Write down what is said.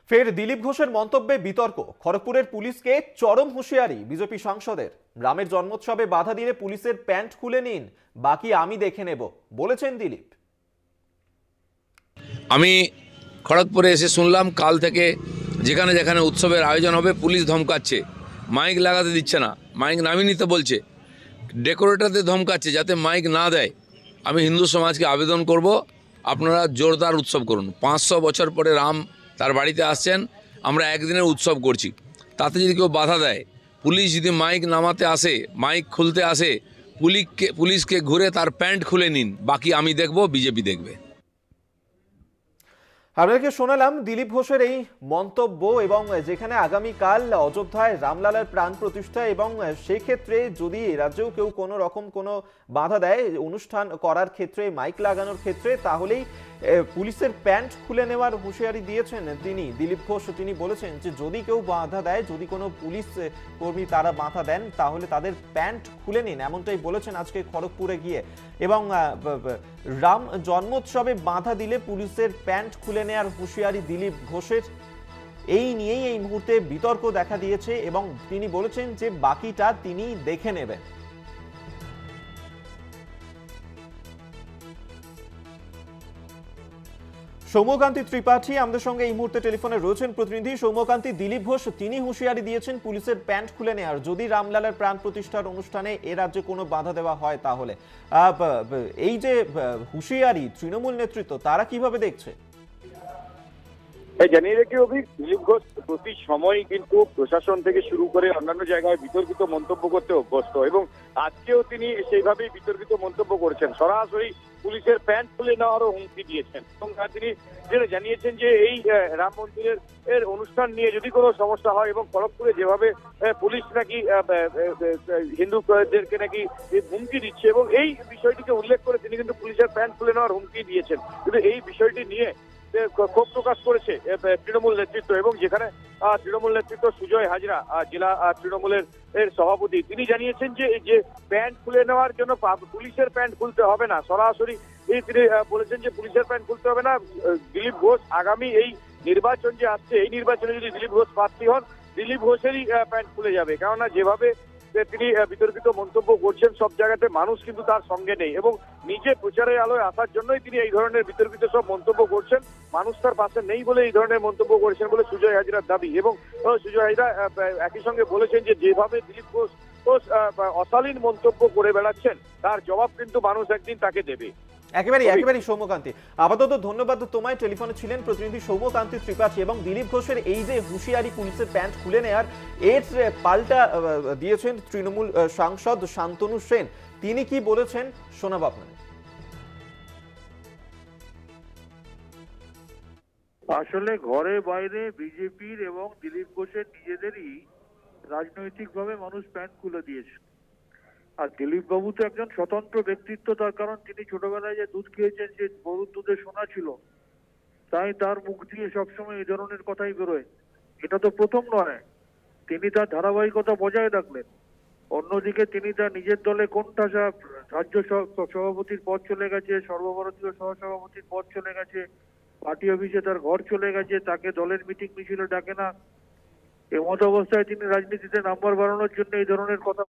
ফের দিলীপ ঘোষের মন্তব্যে বিতর্ক। খড়গপুরের পুলিশকে চরম হুঁশিয়ারি বিজেপি সাংসদের। রামের জন্মোৎসবে বাধা দিলে পুলিশের প্যান্ট খুলে নিন, বাকি আমি দেখে নেব বলেছেন দিলীপ। আমি খড়গপুরে এসে শুনলাম কাল থেকে যেখানে যেখানে উৎসবের আয়োজন হবে পুলিশ ধমকাচ্ছে, মাইক লাগাতে দিচ্ছে না, মাইক নামিয়ে নিতে বলছে, ডেকোরেটরদের ধমকাচ্ছে যাতে মাইক না দেয়। আমি হিন্দু সমাজকে আবেদন করব, আপনারা জোরদার উৎসব করুন। 500 বছর পরে রাম তার বাড়িতে আসছেন, আমরা একদিনের উৎসব করছি, তাতে যদি কেউ বাধা দেয়, পুলিশ যদি মাইক নামাতে আসে, মাইক খুলতে আসে, পুলিশকে ঘুরে তার প্যান্ট খুলে নিন, বাকি আমি দেখব, বিজেপি দেখবে। আপনাকে শোনালাম দিলীপ ঘোষের এই মন্তব্য, এবং যেখানে আগামীকাল অযোধ্যায় রামলালার প্রাণ প্রতিষ্ঠা, এবং সেক্ষেত্রে যদি রাজ্যেও কেউ কোনো রকম কোনো বাধা দেয় অনুষ্ঠান করার ক্ষেত্রে, মাইক লাগানোর ক্ষেত্রে, তাহলেই পুলিশের প্যান্ট খুলে নেওয়ার হুঁশিয়ারি দিয়েছেন তিনি। দিলীপ ঘোষ তিনি বলেছেন যে যদি কেউ বাধা দেয়, যদি কোনো পুলিশ কর্মী তারা বাধা দেন, তাহলে তাদের প্যান্ট খুলে নিন, এমনটাই বলেছেন আজকে খড়গপুরে গিয়ে। এবং রাম জন্মোৎসবে বাধা দিলে পুলিশের প্যান্ট খুলে নেওয়ার হুঁশিয়ারি দিলীপ ঘোষের। এই নিয়েই এই মুহূর্তে বিতর্ক দেখা দিয়েছে, এবং তিনি বলেছেন যে বাকিটা তিনি দেখে নেবেন। সৌম্যকান্তি ত্রিপাঠী আমাদের সঙ্গে এই মুহূর্তে টেলিফোনে রয়েছেন প্রতিনিধি। সৌম্যকান্তি, দিলীপ ঘোষ তিনি হুঁশিয়ারি দিয়েছেন পুলিশের প্যান্ট খুলে নেওয়ার, যদি রামলালার প্রাণ প্রতিষ্ঠার অনুষ্ঠানে এ রাজ্যে কোনো বাধা দেওয়া হয় তাহলে। এই যে হুঁশিয়ারি, তৃণমূল নেতৃত্ব তারা কিভাবে দেখছে? জানিয়ে রেখে দিলীপ ঘোষ প্রতি সময় কিন্তু প্রশাসন থেকে শুরু করে অন্যান্য জায়গায় বিতর্কিত মন্তব্য করতে অভ্যস্ত, এবং আজকেও তিনি সেইভাবেই বিতর্কিত মন্তব্য করেছেন। সরাসরি পুলিশের প্যান্ট খুলে নেওয়ারও হুমকি দিয়েছেন, এবং তিনি যেটা জানিয়েছেন যে এই রাম মন্দিরের অনুষ্ঠান নিয়ে যদি কোনো সমস্যা হয়, এবং খড়গপুরে যেভাবে পুলিশ নাকি হিন্দুদেরকে নাকি হুমকি দিচ্ছে, এবং এই বিষয়টিকে উল্লেখ করে তিনি কিন্তু পুলিশের প্যান্ট খুলে নেওয়ার হুমকি দিয়েছেন। কিন্তু এই বিষয়টি নিয়ে ক্ষোভ প্রকাশ করেছে তৃণমূল নেতৃত্ব, এবং যেখানে তৃণমূল নেতৃত্ব সুজয় হাজরা জেলা তৃণমূলের সভাপতি, তিনি জানিয়েছেন যে প্যান্ট খুলে নেওয়ার জন্য পুলিশের প্যান্ট খুলতে হবে না। সরাসরি তিনি বলেছেন যে পুলিশের প্যান্ট খুলতে হবে না। দিলীপ ঘোষ আগামী এই নির্বাচন যে আসছে, এই নির্বাচনে যদি দিলীপ ঘোষ প্রার্থী হন, দিলীপ ঘোষেরই প্যান্ট খুলে যাবে। কেননা যেভাবে তিনি বিতর্কিত মন্তব্য করছেন, সব জায়গাতে মানুষ কিন্তু তার সঙ্গে নেই, এবং নিজে প্রচারের আলোয় আসার জন্যই তিনি এই ধরনের বিতর্কিত সব মন্তব্য করছেন। মানুষ তার পাশে নেই বলে এই ধরনের মন্তব্য করেছেন বলে সুজয় হাজরার দাবি। এবং সুজয় হাজরা একই সঙ্গে বলেছেন যে যেভাবে দিলীপ ঘোষ অশালীন মন্তব্য করে বেড়াচ্ছেন, তার জবাব কিন্তু মানুষ একদিন তাকে দেবে। একেবারেই সৌম্যকান্তি, আপাতত ধন্যবাদ তোমায়। টেলিফোনে ছিলেন প্রতিনিধি সৌম্যকান্তি ত্রিপাঠী। এবং দিলীপ ঘোষের এই যে হুঁশিয়ারি পুলিশের প্যান্ট খুলে নেয়ার, এর পাল্টা দিয়েছেন তৃণমূল সাংসদ শান্তনু সেন। তিনি কি বলেছেন শোনাবো আপনাদের। আসলে ঘরে বাইরে বিজেপির এবং দিলীপ ঘোষের নিজেদেরই রাজনৈতিকভাবে মানুষ প্যান্ট খুলে দিয়েছে। আর দিলীপ বাবু তো একজন স্বতন্ত্র ব্যক্তিত্ব, তার কারণ তিনি ছোটবেলায় যে দুধ খেয়েছেন, যে গরুর দুধে সোনা ছিল, তাই তার মুখ দিয়ে সবসময় এই ধরনের কথাই বেরোয়। এটা তো প্রথম নয়, তিনি তার ধারাবাহিকতা বজায় রাখলেন। অন্যদিকে তিনি তার নিজের দলে কোণঠাসা, রাজ্য সভাপতির পদ চলে গেছে, সর্বভারতীয় সহসভাপতির পদ চলে গেছে, পার্টি অফিসে তার ঘর চলে গেছে, তাকে দলের মিটিং মিছিলে ডাকে না। এমত অবস্থায় তিনি রাজনীতিতে নাম্বার বাড়ানোর জন্য এই ধরনের কথা